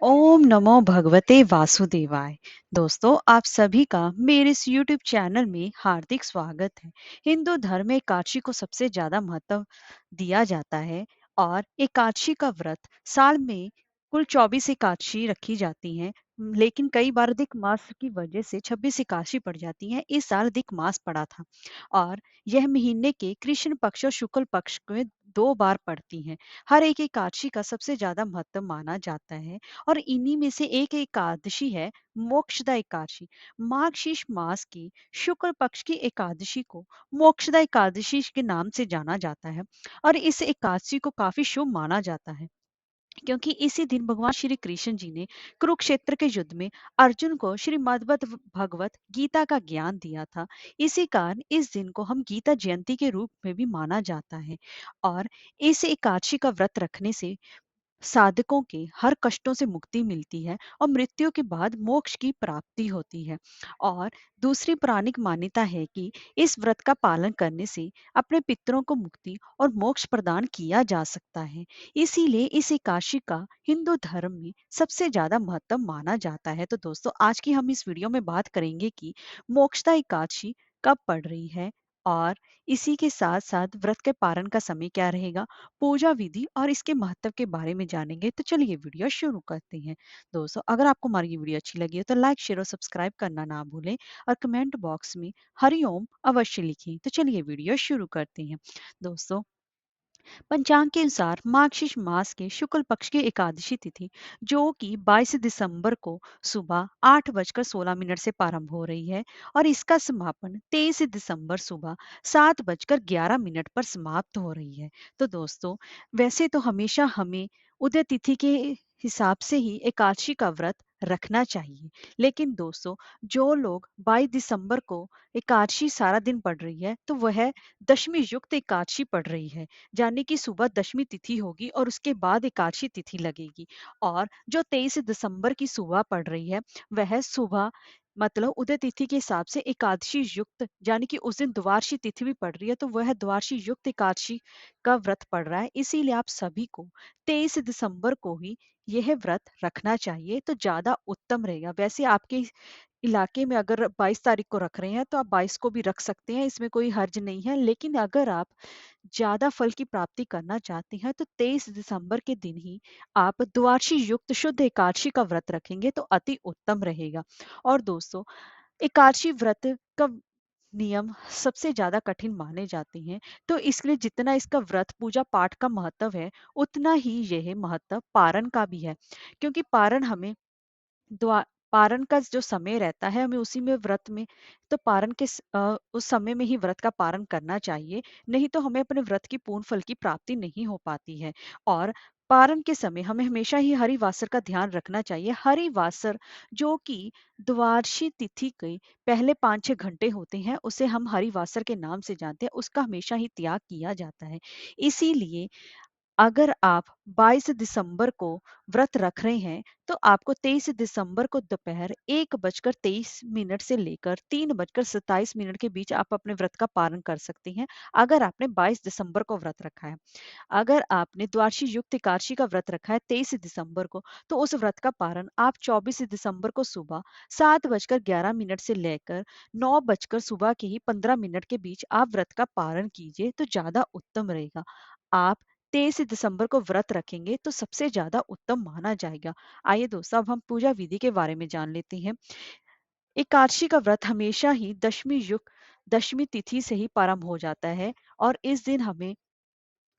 ओम नमो भगवते वासुदेवाय। दोस्तों, आप सभी का मेरे इस यूट्यूब चैनल में हार्दिक स्वागत है। हिंदू धर्म में एकादशी को सबसे ज्यादा महत्व दिया जाता है और एकादशी का व्रत साल में कुल 24 एकादशी रखी जाती हैं। लेकिन कई बार अधिक मास की वजह से 26 एकादशी पड़ जाती हैं। इस साल अधिक मास पड़ा था और यह महीने के कृष्ण पक्ष और शुक्ल पक्ष में 2 बार पड़ती हैं। हर एक एकादशी का सबसे ज्यादा महत्व माना जाता है और इन्हीं में से एक एकादशी है मोक्षदा एकादशी। मार्गशीर्ष मास की शुक्ल पक्ष की एकादशी को मोक्षदा एकादशी के नाम से जाना जाता है और इस एकादशी को काफी शुभ माना जाता है क्योंकि इसी दिन भगवान श्री कृष्ण जी ने कुरुक्षेत्र के युद्ध में अर्जुन को श्रीमद् भगवत गीता का ज्ञान दिया था। इसी कारण इस दिन को हम गीता जयंती के रूप में भी माना जाता है और इस एकादशी का व्रत रखने से साधकों के हर कष्टों से मुक्ति मिलती है और मृत्यु के बाद मोक्ष की प्राप्ति होती है। और दूसरी पौराणिक मान्यता है कि इस व्रत का पालन करने से अपने पितरों को मुक्ति और मोक्ष प्रदान किया जा सकता है। इसीलिए इस एकादशी का हिंदू धर्म में सबसे ज्यादा महत्व माना जाता है। तो दोस्तों, आज की हम इस वीडियो में बात करेंगे कि मोक्षदा एकादशी कब पड़ रही है और इसी के साथ साथ व्रत के पारण का समय क्या रहेगा, पूजा विधि और इसके महत्व के बारे में जानेंगे। तो चलिए वीडियो शुरू करते हैं। दोस्तों, अगर आपको हमारी ये वीडियो अच्छी लगी हो तो लाइक शेयर और सब्सक्राइब करना ना भूलें और कमेंट बॉक्स में हरिओम अवश्य लिखें। तो चलिए वीडियो शुरू करते हैं। दोस्तों, पंचांग के अनुसार मार्गशीर्ष मास के शुक्ल पक्ष की एकादशी तिथि जो कि 22 दिसंबर को सुबह 8:16 से प्रारंभ हो रही है और इसका समापन 23 दिसंबर सुबह 7:11 पर समाप्त हो रही है। तो दोस्तों, वैसे तो हमेशा हमें उदय तिथि के हिसाब से ही एकादशी का व्रत रखना चाहिए, लेकिन दोस्तों, जो लोग 22 दिसंबर को एकादशी सारा दिन पढ़ रही है तो वह दशमी युक्त एकादशी पढ़ रही है, यानी कि सुबह दशमी तिथि होगी और उसके बाद एकादशी तिथि लगेगी। और जो 23 दिसंबर की सुबह पड़ रही है वह सुबह मतलब उदय तिथि के हिसाब से एकादशी युक्त, यानी कि उस दिन द्वादशी तिथि भी पड़ रही है तो वह द्वादशी युक्त एकादशी का व्रत पड़ रहा है। इसीलिए आप सभी को 23 दिसंबर को ही यह व्रत रखना चाहिए तो ज्यादा उत्तम रहेगा। वैसे आपके इलाके में अगर 22 तारीख को रख रहे हैं तो आप 22 को भी रख सकते हैं, इसमें कोई हर्ज नहीं है। लेकिन अगर आप ज्यादा फल की प्राप्ति करना चाहते हैं तो 23 दिसंबर के दिन ही आप द्वादशी युक्त शुद्ध एकादशी का व्रत रखेंगे तो अति उत्तम रहेगा। और दोस्तों, एकादशी व्रत का नियम सबसे ज्यादा कठिन माने जाते हैं, तो इसलिए जितना इसका व्रत पूजा पाठ का महत्व है उतना ही यह महत्व पारण का भी है। क्योंकि पारण हमें द्वा पारण का जो समय रहता है हमें उसी में व्रत में, तो पारण के उस समय में ही व्रत का पारण करना चाहिए। नहीं तो हमें अपने व्रत की पूर्ण फल की प्राप्ति नहीं हो पाती है। और पारण के समय हमें हमेशा ही हरिवासर का ध्यान रखना चाहिए। हरिवासर जो कि द्वादशी तिथि के पहले 5-6 घंटे होते हैं उसे हम हरिवासर के नाम से जानते हैं, उसका हमेशा ही त्याग किया जाता है। इसीलिए अगर आप 22 दिसंबर को व्रत रख रहे हैं तो आपको 23 दिसंबर को दोपहर 1:23 से लेकर 3:27 के बीच आप अपने व्रत का पालन कर सकती हैं, अगर आपने 22 दिसंबर को व्रत रखा है। अगर आपने द्वादशी युक्त एकादशी का व्रत रखा है 23 दिसंबर को तो उस व्रत का पारण आप 24 दिसंबर को सुबह 7:11 से लेकर 9 सुबह के ही 15 के बीच आप व्रत का पारण कीजिए तो ज्यादा उत्तम रहेगा। आप 23 दिसंबर को व्रत रखेंगे तो सबसे ज्यादा उत्तम माना जाएगा। आइए दोस्तों, अब हम पूजा विधि के बारे में जान लेते हैं। एकादशी का व्रत हमेशा ही दशमी तिथि से ही प्रारंभ हो जाता है और इस दिन हमें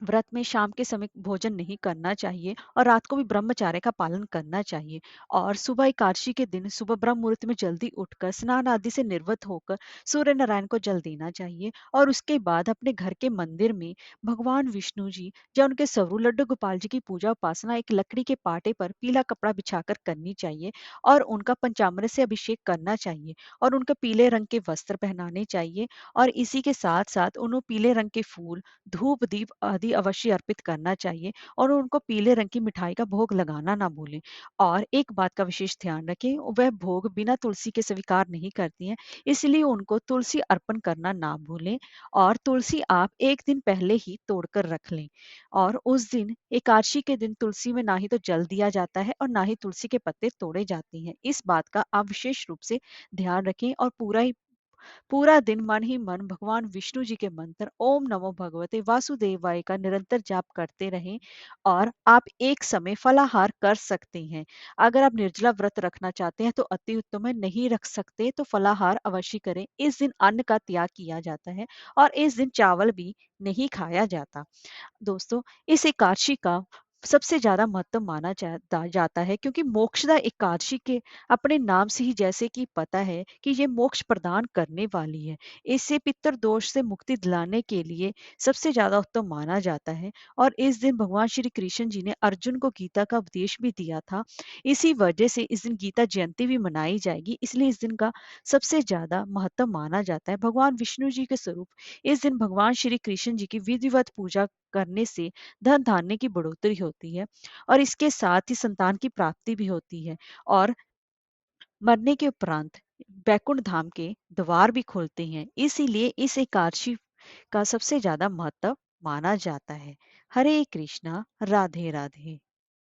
व्रत में शाम के समय भोजन नहीं करना चाहिए और रात को भी ब्रह्मचार्य का पालन करना चाहिए। और सुबह एकादशी के दिन सुबह ब्रह्म मुहूर्त में जल्दी उठकर स्नान आदि से निर्वत होकर सूर्य नारायण को जल देना चाहिए और उसके बाद अपने घर के मंदिर में भगवान विष्णु जी या उनके स्वरूप लड्डू गोपाल जी की पूजा उपासना एक लकड़ी के पाटे पर पीला कपड़ा बिछाकर करनी चाहिए और उनका पंचामृत से अभिषेक करना चाहिए और उनके पीले रंग के वस्त्र पहनाने चाहिए। और इसी के साथ साथ उन्हें पीले रंग के फूल, धूप दीप आदि हल्दी अवश्य अर्पित करना चाहिए और उनको पीले रंग की मिठाई का भोग लगाना ना भूलें। और एक बात का विशेष ध्यान रखें, वह भोग बिना तुलसी के स्वीकार नहीं करती हैं, इसलिए उनको तुलसी अर्पण करना ना भूलें। और तुलसी आप 1 दिन पहले ही तोड़कर रख लें। और उस दिन एकादशी के दिन तुलसी में ना ही तो जल दिया जाता है और ना ही तुलसी के पत्ते तोड़े जाते हैं। इस बात का आप विशेष रूप से ध्यान रखें और पूरा दिन मन ही मन भगवान विष्णु जी के मंत्र ओम नमो भगवते वासुदेवाय का निरंतर जाप करते रहें। और आप एक समय फलाहार कर सकते हैं। अगर आप निर्जला व्रत रखना चाहते हैं तो अति उत्तम है, नहीं रख सकते तो फलाहार अवश्य करें। इस दिन अन्न का त्याग किया जाता है और इस दिन चावल भी नहीं खाया जाता। दोस्तों, इस एकादशी का सबसे ज़्यादा महत्व माना जाता है, क्योंकि मोक्षदा एकादशी के अपने नाम से ही जैसे कि पता है कि ये मोक्ष प्रदान करने वाली है। इसे पितृ दोष से मुक्ति दिलाने के लिए सबसे ज़्यादा उत्तम माना जाता है। और इस दिन भगवान श्री कृष्ण जी ने अर्जुन को गीता का उपदेश भी दिया था। इसी वजह से इस दिन गीता जयंती भी मनाई जाएगी, इसलिए इस दिन का सबसे ज़्यादा महत्व माना जाता है। भगवान विष्णु जी के स्वरूप इस दिन भगवान श्री कृष्ण जी की विधिवत पूजा करने से धन धान्य की बढ़ोतरी होती है और इसके साथ ही संतान की प्राप्ति भी होती है। और मरने के उपरांत बैकुंठ धाम के द्वार भी खुलते हैं, इसीलिए इस एकादशी का सबसे ज्यादा महत्व माना जाता है। हरे कृष्णा, राधे राधे।